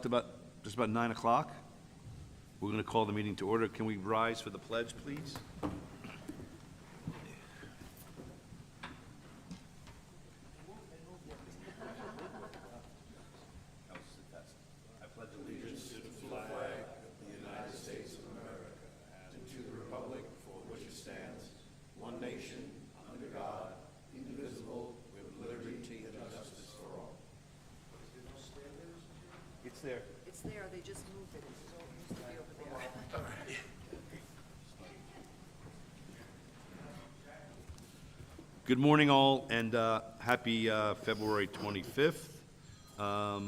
just about 9 o'clock. We're going to call the meeting to order. Can we rise for the pledge, please? It's there, they just moved it. It used to be over there. Good morning, all, and happy February 25th. I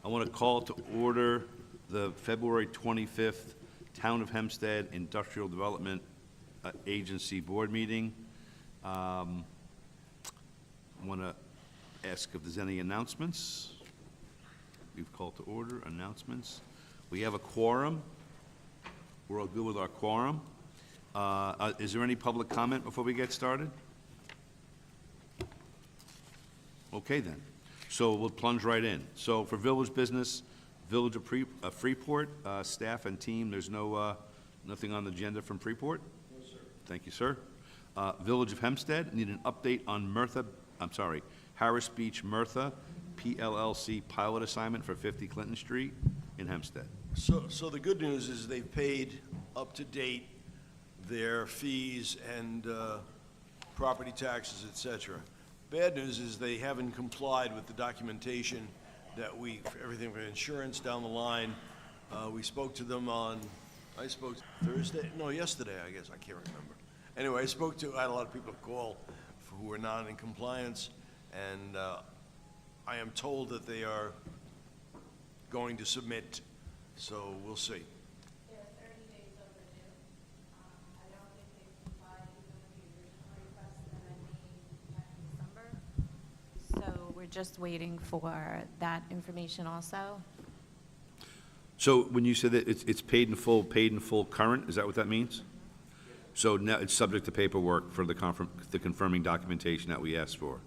want to call to order the February 25th Town of Hempstead Industrial Development Agency Board meeting. I want to ask if there's any announcements. We've called to order, announcements. We have a quorum. We're all good with our quorum. Is there any public comment before we get started? Okay, then. So we'll plunge right in. So for village business, Village of Freeport, staff and team, there's nothing on the agenda from Freeport? No, sir. Thank you, sir. Village of Hempstead, need an update on Harris Beach Mertha PLLC pilot assignment for 50 Clinton Street in Hempstead. So the good news is they've paid up to date their fees and property taxes, et cetera. Bad news is they haven't complied with the documentation that for everything from insurance down the line. We spoke to them yesterday, I guess, I can't remember. Anyway, I had a lot of people call who were not in compliance, and I am told that they are going to submit, so we'll see. They're 30 days overdue. I don't think they've complied with the original request that I made back in December. So we're just waiting for that information also. So when you said that it's paid in full current, is that what that means? So now it's subject to paperwork for the confirming documentation that we asked for?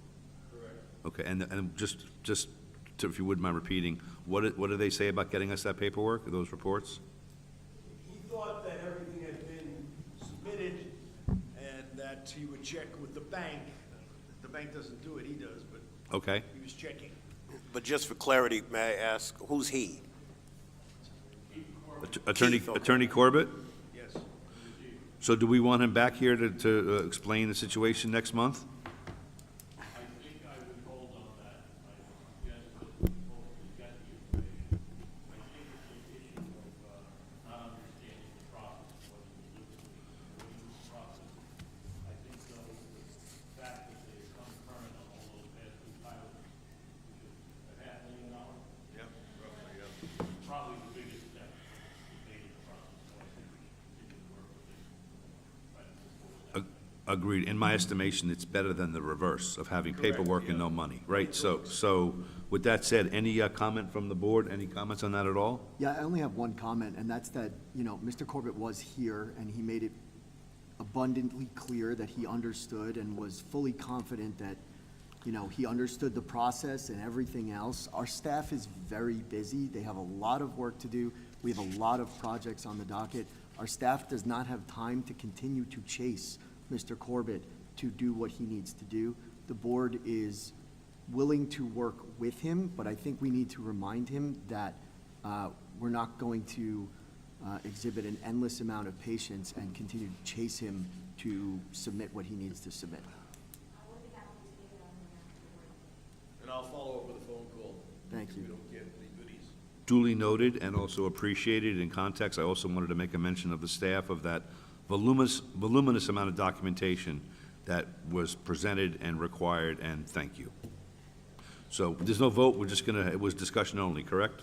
Okay, and just to, if you wouldn't mind repeating, what do they say about getting us that paperwork, those reports? He thought that everything had been submitted and that he would check with the bank. The bank doesn't do it, he does, but Okay. he was checking. But just for clarity, may I ask, who's he? Attorney Corbett? Yes. So do we want him back here to explain the situation next month? I think I would hold on that. I suggest that we hopefully get the information. I think it's an issue of not understanding the process, what it was the process. I think though, the fact that they've come current on all those past two pilots, which is $500,000, Yep, roughly, yeah. probably the biggest step made in the process. So I think we should continue to work with it. Try to move forward. Agreed. In my estimation, it's better than the reverse of having paperwork and no money, right? So with that said, any comment from the board? Any comments on that at all? Yeah, I only have one comment, and that's that, Mr. Corbett was here, and he made it abundantly clear that he understood and was fully confident that, he understood the process and everything else. Our staff is very busy. They have a lot of work to do. We have a lot of projects on the docket. Our staff does not have time to continue to chase Mr. Corbett to do what he needs to do. The board is willing to work with him, but I think we need to remind him that we're not going to exhibit an endless amount of patience and continue to chase him to submit what he needs to submit. And I'll follow up with a phone call. Thank if you. we don't get any goodies. Duly noted and also appreciated in context. I also wanted to make a mention of the staff of that voluminous amount of documentation that was presented and required, and thank you. So there's no vote, it was discussion only, correct?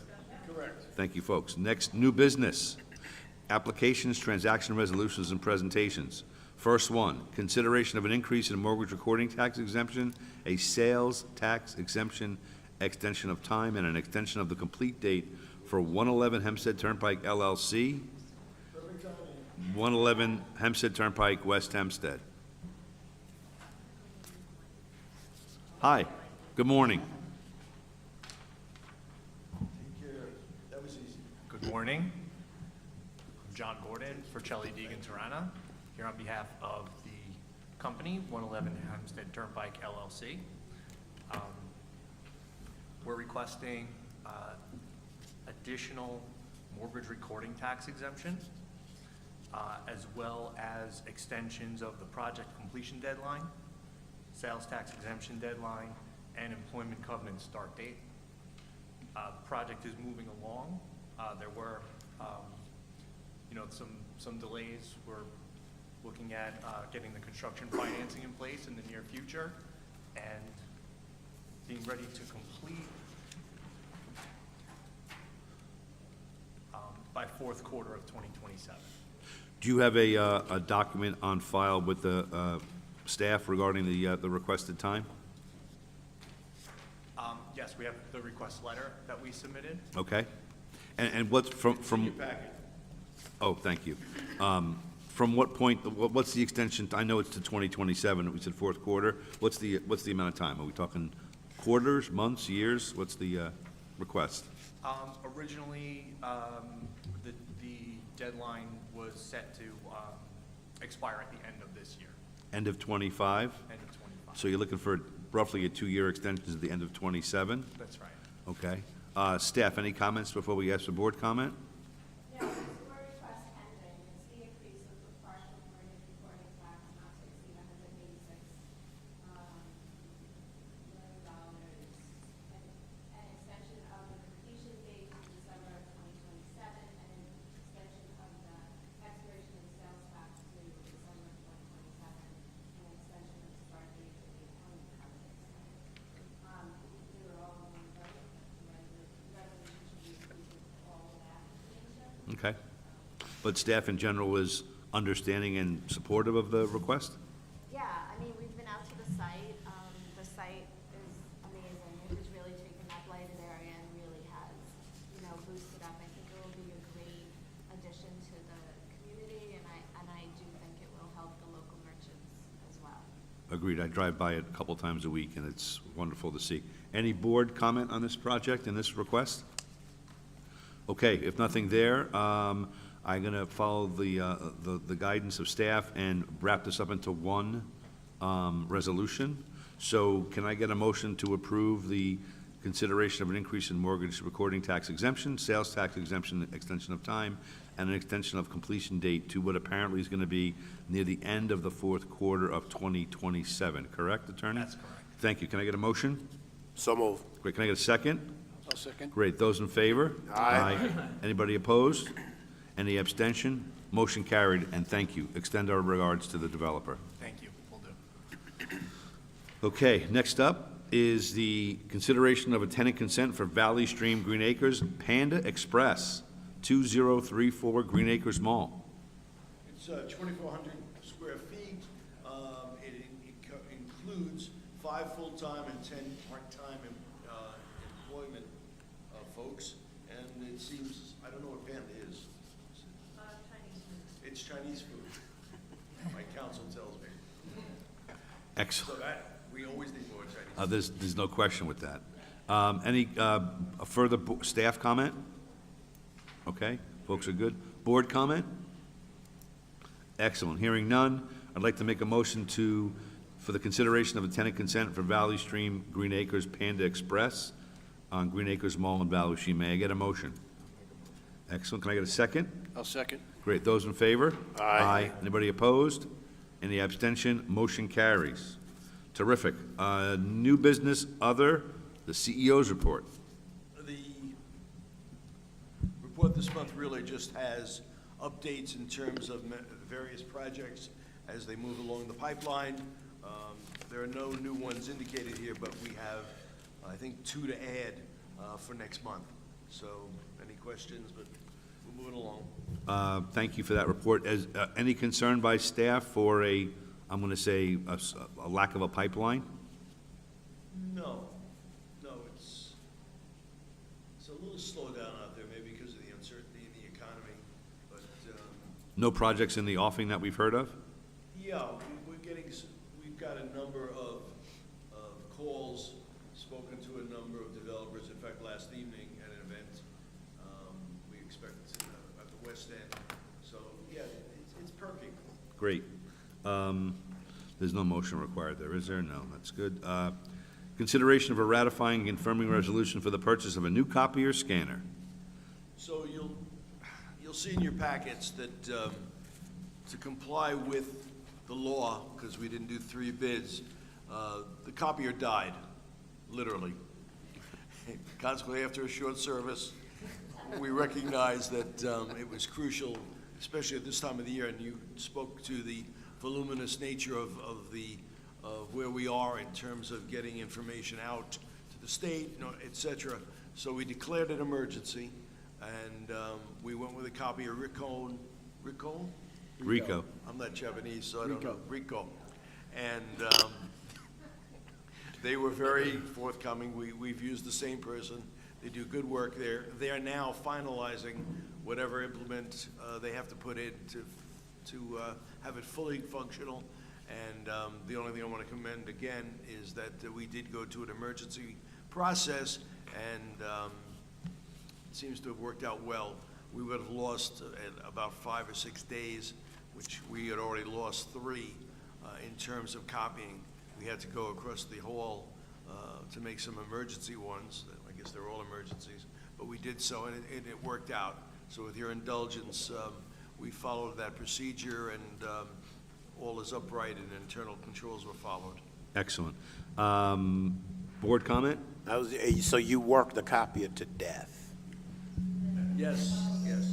Correct. Thank you, folks. Next, new business. Applications, transaction resolutions, and presentations. First one, consideration of an increase in mortgage recording tax exemption, a sales tax exemption, extension of time, and an extension of the complete date for 111 Hempstead Turnpike LLC, 111 Hempstead Turnpike, West Hempstead. Hi, good morning. Morning. I'm John Gordon for Chelly Deegan Tirana, here on behalf of the company, 111 Hempstead Turnpike LLC. We're requesting additional mortgage recording tax exemption, as well as extensions of the project completion deadline, sales tax exemption deadline, and employment covenant start date. The project is moving along. There were, some delays. We're looking at getting the construction financing in place in the near future and being ready to complete by fourth quarter of 2027. Do you have a document on file with the staff regarding the requested time? Yes, we have the request letter that we submitted. Okay. And what's from? Oh, thank you. From what point, what's the extension? I know it's to 2027, we said fourth quarter. What's the amount of time? Are we talking quarters, months, years? What's the request? Originally, the deadline was set to expire at the end of this year, End of 25? end of 25. So you're looking for roughly a 2-year extension to the end of 27? That's right. Okay. Staff, any comments before we ask for board comment? No, the sewer request pending is the increase of the partial mortgage recording tax not to exceed $186 million, an extension of the completion date to December of 2027, and an extension of the expiration of the sales tax to December of 2027, and an extension of the start date to the employment covenant. They were all in one vote. The resolution should be approved with all of that information. Okay. But staff in general is understanding and supportive of the request? Yeah, I mean, we've been out to the site. The site is amazing. It has really taken that blighted area and really has, boosted up. I think it will be a great addition to the community, and I do think it will help the local merchants as well. Agreed. I drive by it a couple times a week, and it's wonderful to see. Any board comment on this project and this request? Okay, if nothing there, I'm going to follow the guidance of staff and wrap this up into one resolution. So can I get a motion to approve the consideration of an increase in mortgage recording tax exemption, sales tax exemption, extension of time, and an extension of completion date to what apparently is going to be near the end of the fourth quarter of 2027, correct, Attorney? That's correct. Thank you. Can I get a motion? So moved. Great. Can I get a second? I'll second. Great. Those in favor? Aye. Anybody opposed? Any abstention? Motion carried, and thank you. Extend our regards to the developer. Thank you. Will do. Okay, next up is the consideration of a tenant consent for Valley Stream Green Acres Panda Express, 2034 Green Acres Mall. It's 2,400 square feet. It includes 5 full-time and 10 part-time employment folks. And it seems, I don't know what Panda is. Chinese food. It's Chinese food. My counsel tells me. Excellent. So that, we always need more Chinese. There's no question with that. Any further staff comment? Okay, folks are good. Board comment? Excellent. Hearing none, I'd like to make a motion for the consideration of a tenant consent for Valley Stream Green Acres Panda Express on Green Acres Mall in Valley Stream. May I get a motion? Excellent. Can I get a second? I'll second. Great. Those in favor? Aye. Anybody opposed? Any abstention? Motion carries. Terrific. New business, other, the CEO's report. The report this month really just has updates in terms of various projects as they move along the pipeline. There are no new ones indicated here, but we have, I think, 2 to add for next month. So, any questions, but we're moving along. Thank you for that report. Any concern by staff for I'm going to say, a lack of a pipeline? No, it's a little slow down out there, maybe because of the uncertainty in the economy, but, No projects in the offing that we've heard of? yeah, we've got a number of calls, spoken to a number of developers. In fact, last evening at an event, we expect Great. There's no motion required there, is there? No, that's good. Consideration of a ratifying and confirming resolution for the purchase of a new copier scanner. So you'll see in your packets that to comply with the law, because we didn't do 3 bids, the copier died, literally. Consequently, after a short service, we recognized that it was crucial, especially at this time of the year, and you spoke to the voluminous nature of where we are in terms of getting information out to the state, et cetera. So we declared an emergency, and we went with a copier, Rico? Rico. I'm not Japanese, so I don't know. Rico. And they were very forthcoming. We've used the same person. They do good work there. They are now finalizing whatever implement they have to put in to have it fully functional. And the only thing I want to commend again is that we did go to an emergency process, and it seems to have worked out well. We would have lost about 5 or 6 days, which we had already lost 3 in terms of copying. We had to go across the hall to make some emergency ones. I guess they're all emergencies, but we did so, and it worked out. So with your indulgence, we followed that procedure, and all is upright and internal controls were followed. Excellent. Board comment? So you worked the copier to death? Yes, yes.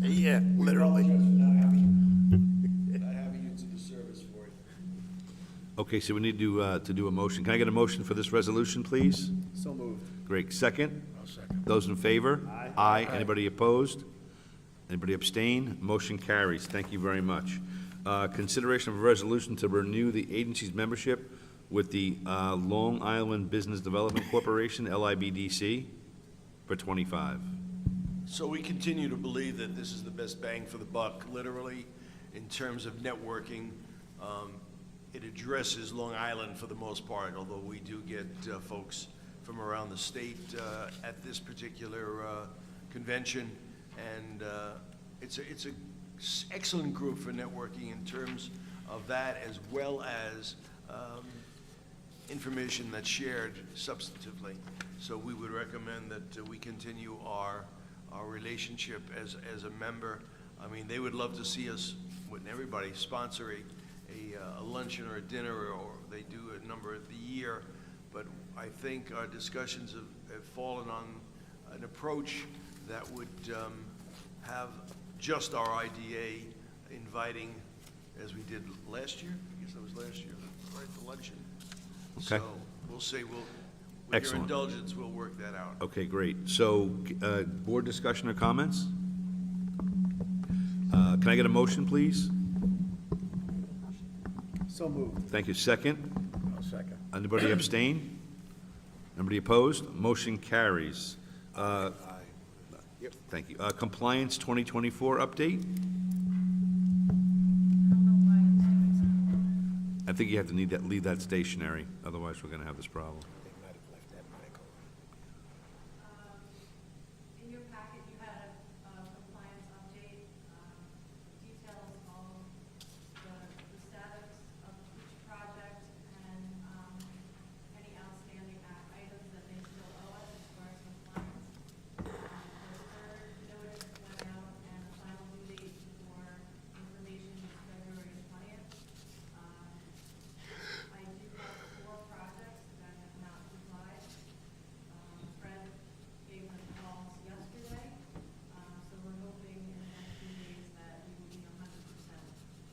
Yeah, literally. Not having you to the service for it. Okay, so we need to do a motion. Can I get a motion for this resolution, please? So moved. Great. Second? I'll second. Those in favor? Aye. Anybody opposed? Anybody abstain? Motion carries. Thank you very much. Consideration of a resolution to renew the agency's membership with the Long Island Business Development Corporation, LIBDC, for 25. So we continue to believe that this is the best bang for the buck, literally, in terms of networking. It addresses Long Island for the most part, although we do get folks from around the state at this particular convention. And it's a excellent group for networking in terms of that, as well as information that's shared substantively. So we would recommend that we continue our relationship as a member. I mean, they would love to see us, wouldn't everybody, sponsor a luncheon or a dinner, or they do a number of the year. But I think our discussions have fallen on an approach that would have just our IDA inviting, as we did last year. I guess that was last year, right, the luncheon. Okay. So we'll see, with your Excellent. indulgence, we'll work that out. Okay, great. So, board discussion or comments? Can I get a motion, please? So moved. Thank you. Second? I'll second. Anybody abstain? Anybody opposed? Motion carries. Yep. Thank you. Compliance 2024 update? I think you have to leave that stationary, otherwise we're gonna have this problem. They might have left that mic on. In your packet, you had a compliance update, details all the status of each project and any outstanding items that they still owe us as far as compliance. The third notice went out, and the final due date for information is February 20th. I do have 4 projects that have not complied. Fred gave them calls yesterday, so we're hoping in the next few days that we will be 100%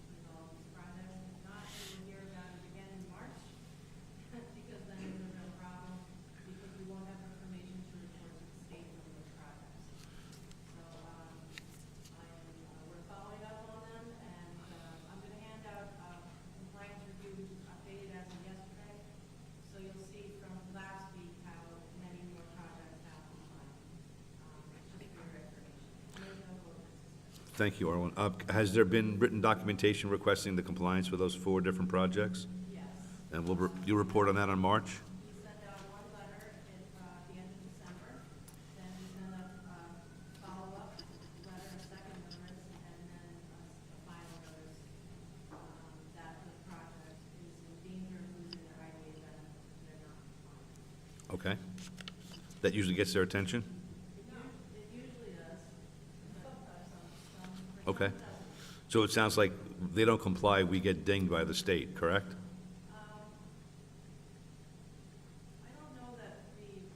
resolve these projects. If not, we will hear about it again in March, because then there's a real problem, because we won't have information to report to the state on those projects. So, we're following up on them, and I'm gonna hand out compliance review, which is updated as of yesterday. So you'll see from last week how many more projects have complied, just for your information. There's no vote necessary. Thank you, Arlen. Has there been written documentation requesting the compliance with those 4 different projects? Yes. And you report on that on March? We sent out one letter at the end of December, then we sent a follow-up letter, a second notice, and then a final notice Okay. That usually gets their attention? It usually does. Okay. So it sounds like they don't comply, we get dinged by the state, correct? I don't know that we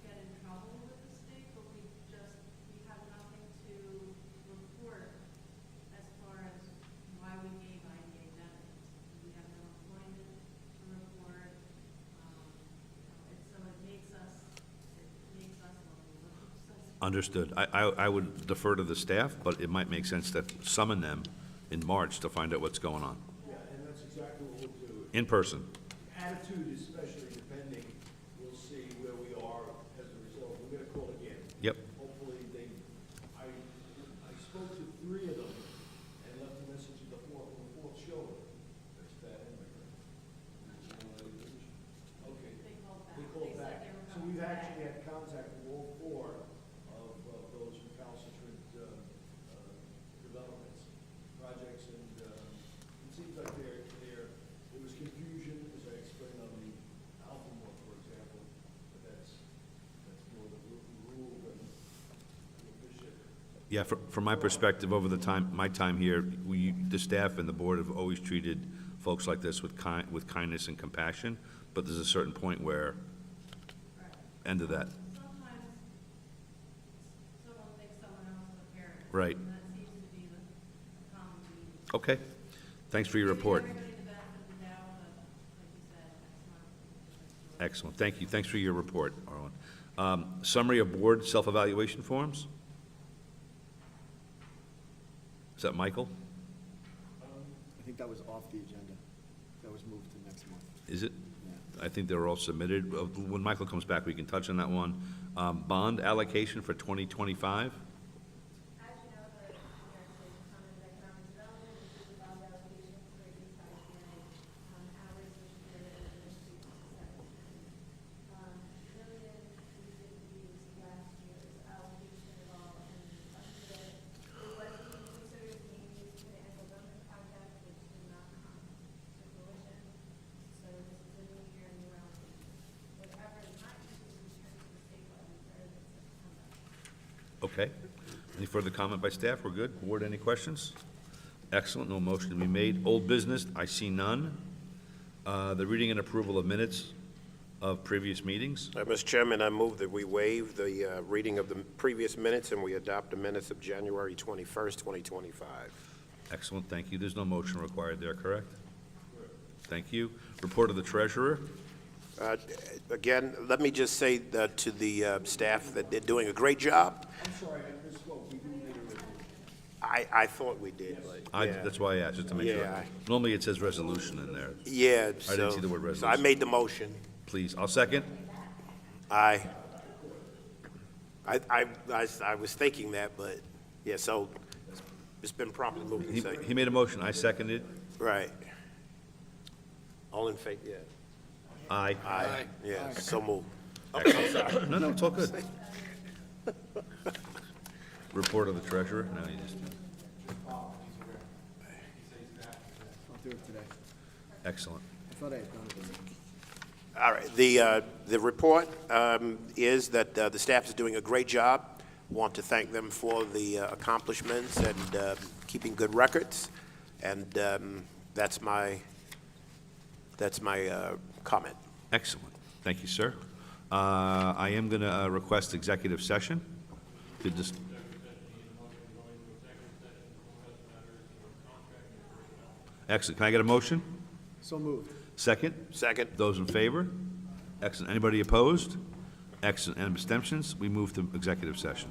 get in trouble with the state, but we have nothing to report as far as why we gave IDA benefits. We have no employment to report, so it makes us look, Understood. I would defer to the staff, but it might make sense to summon them in March to find out what's going on, Yeah, and that's exactly what we'll do. in person. Attitude especially depending, we'll see where we are as a result. We're gonna call again. Yep. Hopefully I spoke to 3 of them and left a message at the fourth showing. That's bad immigrant. Okay. They called back. So we've actually had contact with all 4 of those recalcitrant developments, projects, and it seems like there was confusion, as I explained on the Alphamore, for example, but that's more the rule than the official. Yeah, from my perspective, over my time here, the staff and the board have always treated folks like this with kindness and compassion, but there's a certain point where, end of that. sometimes someone thinks someone else is a parent. Right. And that seems to be the common theme. Okay. Thanks for your report. Everybody the benefit of the doubt, but like you said, that's not. Excellent. Thank you. Thanks for your report, Arlen. Summary of board self-evaluation forms? Is that Michael? I think that was off the agenda. That was moved to next month. Is it? Yeah. I think they're all submitted. When Michael comes back, we can touch on that one. Bond allocation for 2025? As you know, the Department of Economic Development issued a bond allocation for a five-year hours, which is an increase to $7 million. We didn't use last year's allocation at all, and budgeted. It was being considered being used for the annual government project, which did not come to fruition. So this is a new year, new allocation. Whatever is not used is returned to the state by the 3rd of September. Okay. Any further comment by staff? We're good? Board, any questions? Excellent. No motion to be made. Old business, I see none. The reading and approval of minutes of previous meetings. Mr. Chairman, I move that we waive the reading of the previous minutes and we adopt the minutes of January 21st, 2025. Excellent. Thank you. There's no motion required there, correct? Thank you. Report of the treasurer. Again, let me just say that to the staff that they're doing a great job. I'm sorry, I misspoke. We do need a review. I thought we did, but yeah. That's why I asked, just to make sure. Yeah. Normally, it says resolution in there. Yeah, I didn't see the word so I resolution. made the motion. Please, I'll second. I was thinking that, but, yeah, so it's been properly moved and seconded. He made a motion. I seconded. Right. All in favor, yeah. Aye. Aye. Yeah, so moved. No, it's all good. Report of the treasurer. No, you just, I'll do it today. excellent. I thought I had done it. All right, the report is that the staff is doing a great job. Want to thank them for the accomplishments and keeping good records, and that's my comment. Excellent. Thank you, sir. I am going to request executive session. Did this, excellent. Can I get a motion? So moved. Second? Second. Those in favor? Excellent. Anybody opposed? Excellent. And abstentions? We move to executive session.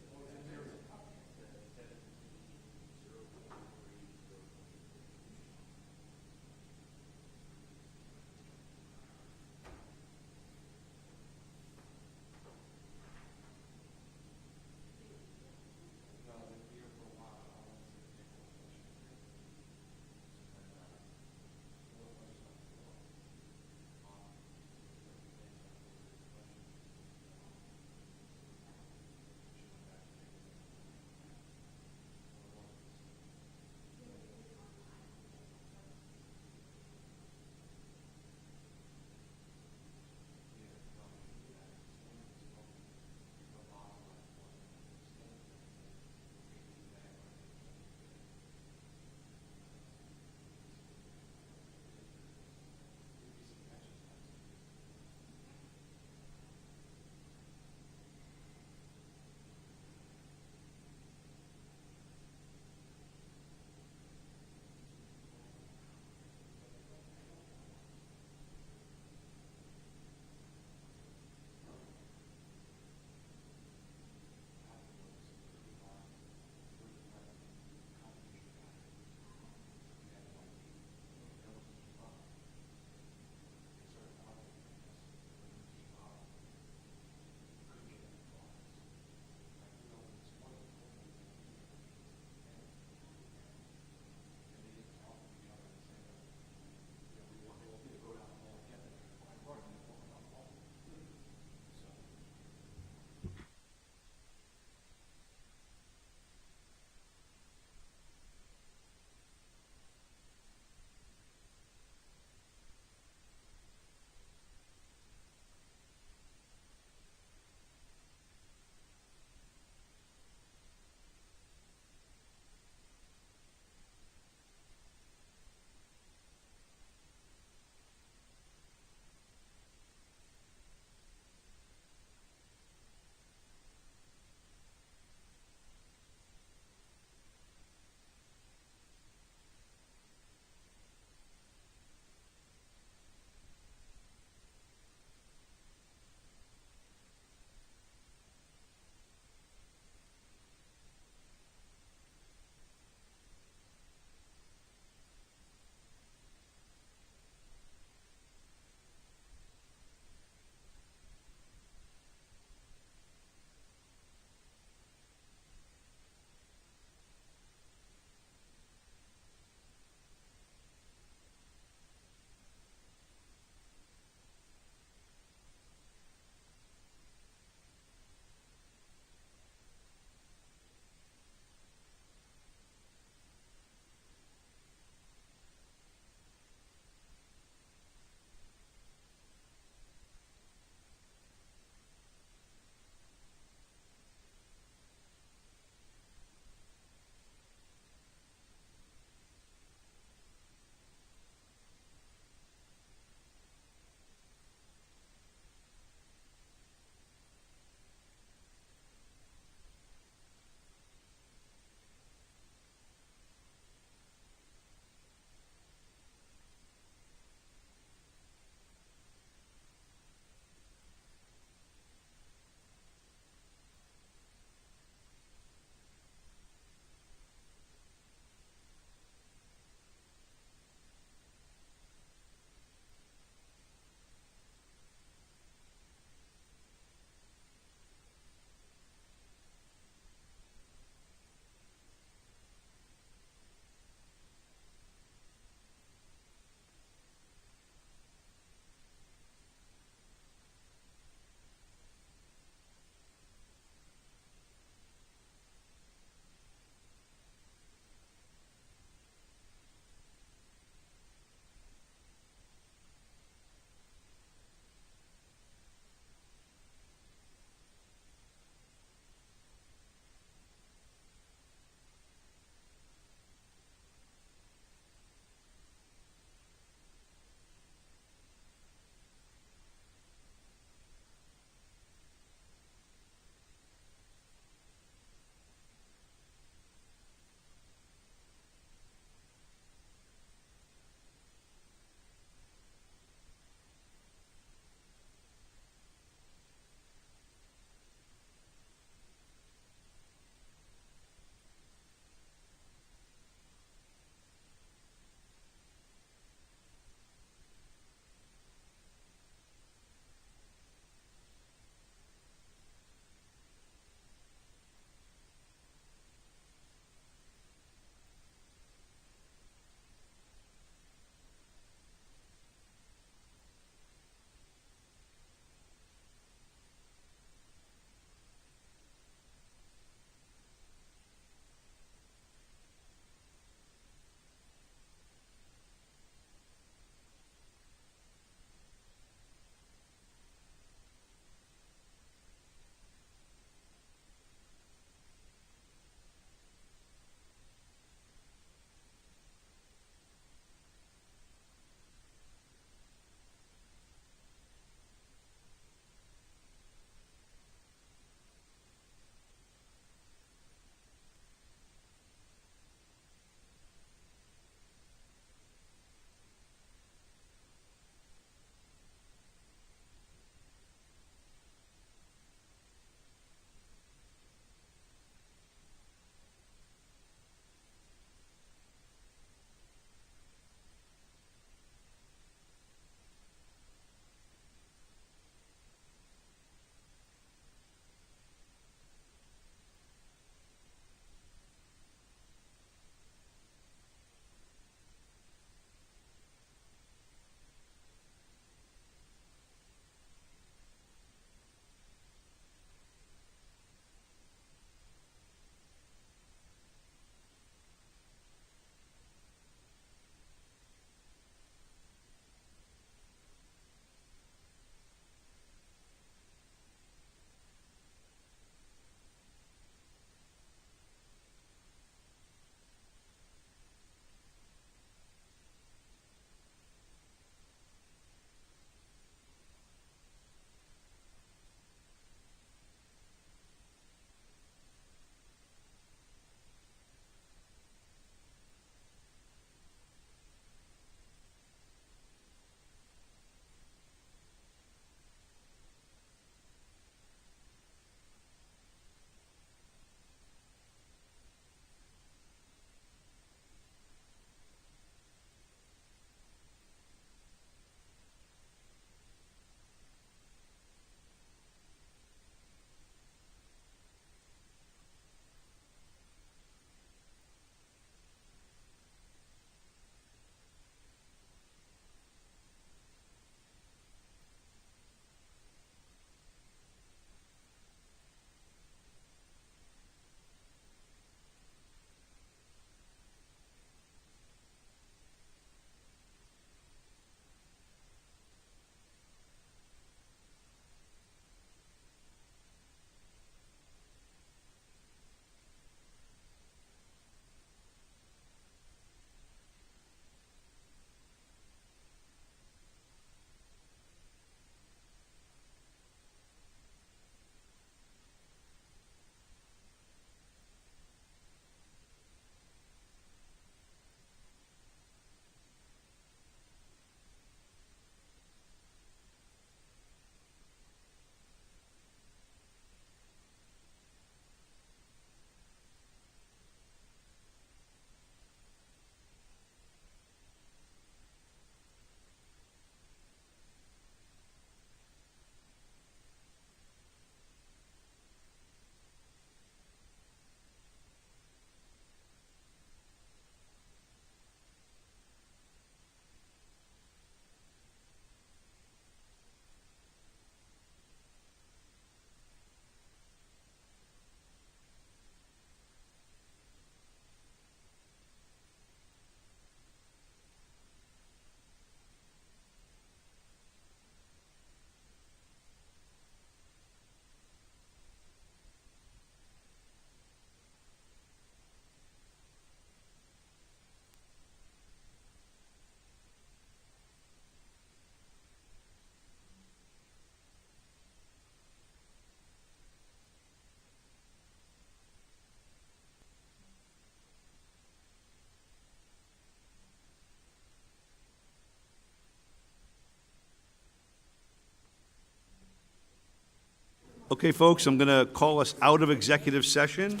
Okay, folks, I'm going to call us out of executive session.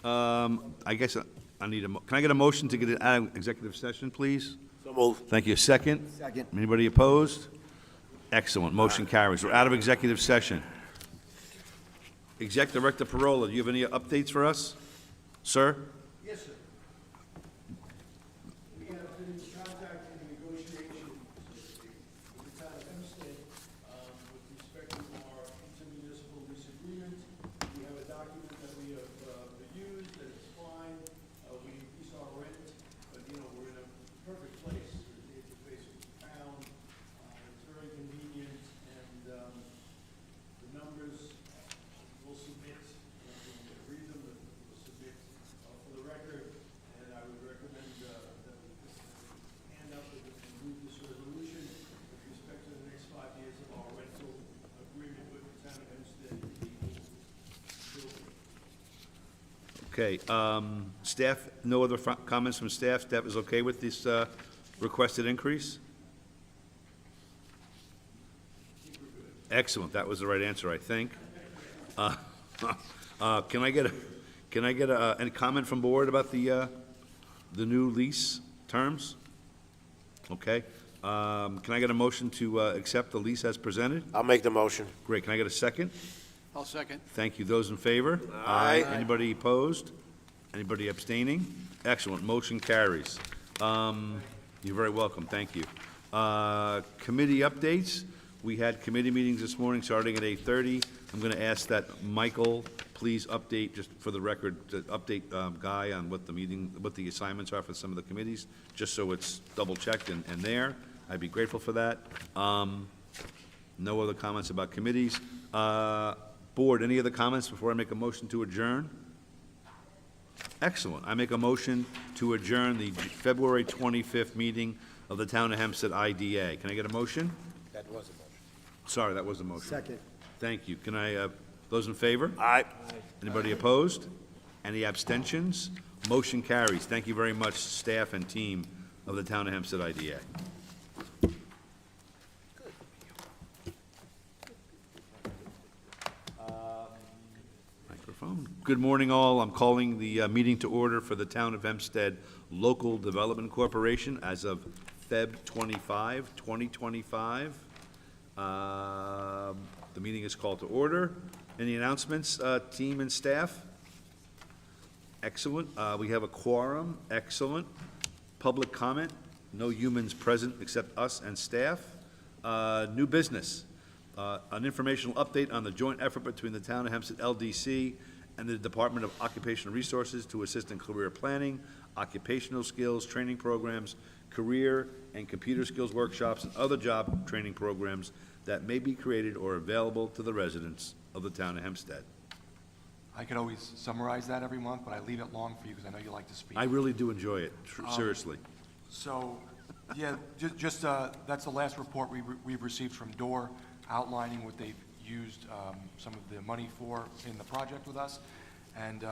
I guess I need can I get a motion to get it out of executive session, please? So moved. Thank you. Second? Second. Anybody opposed? Excellent. Motion carries. We're out of executive session. Exec Director Parola, do you have any updates for us? Sir? Yes, sir. We have been in contact and negotiations with the town of Hempstead with respect to our intermunicipal lease agreement. We have a document that we have used, that it's fine. We increase our rent, but, you know, we're in a perfect place. It's a place of town. It's very convenient, and the numbers we'll submit, when we read them, we'll submit for the record, and I would recommend that we hand up and move this resolution with respect to the next 5 years of our rental agreement with the town of Hempstead in the building. Okay, staff, no other comments from staff? Staff is okay with this requested increase? Excellent, that was the right answer, I think. Can I get any comment from board about the new lease terms? Okay, can I get a motion to accept the lease as presented? I'll make the motion. Great, can I get a second? I'll second. Thank you. Those in favor? Aye. Anybody opposed? Anybody abstaining? Excellent. Motion carries. You're very welcome. Thank you. Committee updates. We had committee meetings this morning starting at 8:30. I'm going to ask that Michael please update, just for the record, to update Guy on what the assignments are for some of the committees, just so it's double-checked and there. I'd be grateful for that. No other comments about committees. Board, any other comments before I make a motion to adjourn? Excellent. I make a motion to adjourn the February 25th meeting of the Town of Hempstead IDA. Can I get a motion? That was a motion. Sorry, that was a motion. Second. Thank you. Can I, those in favor? Aye. Anybody opposed? Any abstentions? Motion carries. Thank you very much, staff and team of the Town of Hempstead IDA. Microphone. Good morning, all. I'm calling the meeting to order for the Town of Hempstead Local Development Corporation as of Feb. 25, 2025. The meeting is called to order. Any announcements, team and staff? Excellent. We have a quorum. Excellent. Public comment. No humans present except us and staff. New business. An informational update on the joint effort between the Town of Hempstead LDC and the Department of Occupational Resources to assist in career planning, occupational skills, training programs, career and computer skills workshops, and other job training programs that may be created or available to the residents of the Town of Hempstead. I could always summarize that every month, but I leave it long for you because I know you like to speak. I really do enjoy it, seriously. So, yeah, just that's the last report we've received from DOOR outlining what they've used some of the money for in the project with us. And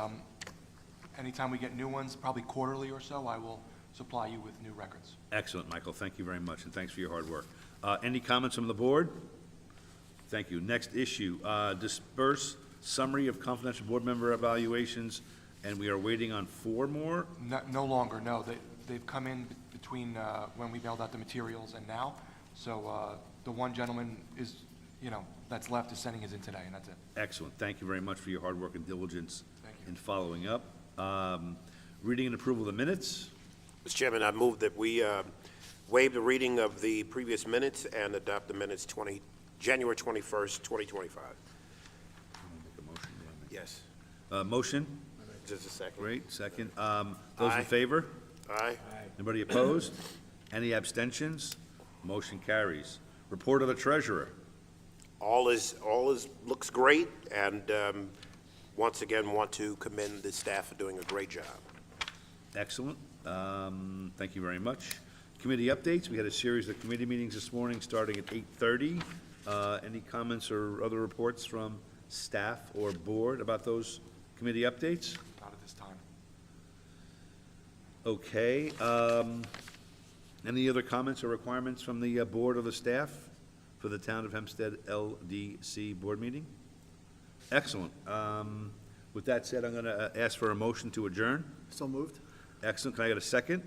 anytime we get new ones, probably quarterly or so, I will supply you with new records. Excellent, Michael. Thank you very much, and thanks for your hard work. Any comments from the board? Thank you. Next issue, disperse summary of confidential board member evaluations, and we are waiting on 4 more. No longer, no. They've come in between when we mailed out the materials and now. So the one gentleman is, that's left is sending his in today, and that's it. Excellent. Thank you very much for your hard work and diligence Thank you. in following up. Reading and approval of the minutes. Mr. Chairman, I move that we waive the reading of the previous minutes and adopt the minutes January 21st, 2025. Yes. Motion? Just a second. Great. Second. Those in Aye. favor? Aye. Anybody opposed? Any abstentions? Motion carries. Report of the treasurer. All is, looks great, and once again, want to commend the staff for doing a great job. Excellent. Thank you very much. Committee updates. We had a series of committee meetings this morning, starting at 8:30. Any comments or other reports from staff or board about those committee updates? Not at this time. Okay. Any other comments or requirements from the board or the staff for the Town of Hempstead LDC board meeting? Excellent. With that said, I'm going to ask for a motion to adjourn. So moved? Excellent. Can I get a second?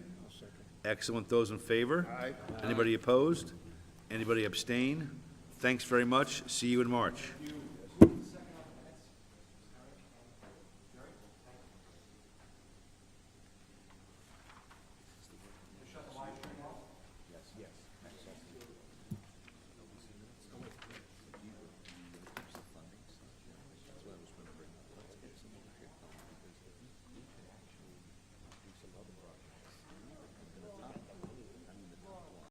Excellent. Those in favor? Aye. Anybody opposed? Anybody abstain? Thanks very much. See you in March.